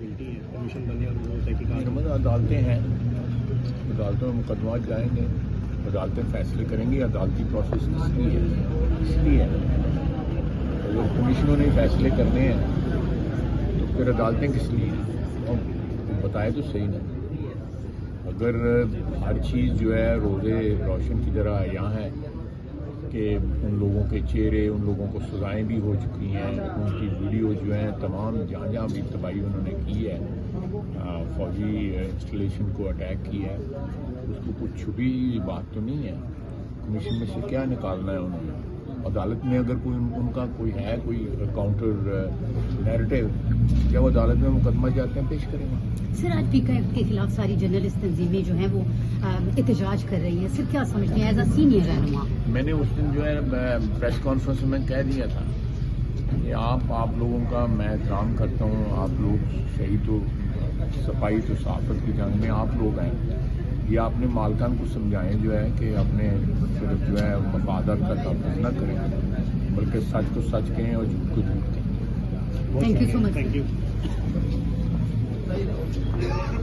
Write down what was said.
Possibility है commission बने और वो तहकीकात? अदालतें हैं, अदालतों में मुकदमात जाएंगे, अदालतें फैसले करेंगी। अदालती प्रोसेस इसलिए है अगर कमिश्नरों ने फैसले करने हैं तो फिर अदालतें किस लिए हैं? बताए तो सही ना। अगर हर चीज़ जो है रोज़े रोशन की तरह यहाँ है कि उन लोगों के चेहरे, उन लोगों को सजाएं भी हो चुकी हैं, उनकी वीडियो जो हैं तमाम जहाँ भी तबाही उन्होंने की है, फौजी इंस्टॉलेशन को अटैक किया है, उसको कुछ छुपी बात तो नहीं है। कमीशन में से क्या निकालना है उन्होंने? अदालत में अगर कोई उनका कोई है कोई काउंटर नैरेटिव, क्या वो अदालत में मुकदमा जाते हैं पेश करेंगे? सर आज PKF के खिलाफ सारी जर्नलिस्ट तंजीमें जो हैं वो एहतजाज कर रही हैं, सर क्या समझते हैं एज अ सीनियर रहनुमा? मैंने उस दिन जो है प्रेस कॉन्फ्रेंस में कह दिया था कि आप लोगों का मैं एहतराम करता हूँ, आप लोग सही तो सफाई तो साफत की जंग में आप लोग हैं, ये आपने मालकान को समझाएं जो है कि अपने सिर्फ जो है मफादत का तहफ़्फ़ुज़ न करें, बल्कि सच को सच कहें और झूठ को झूठ कहें। Thank you so much. Thank you.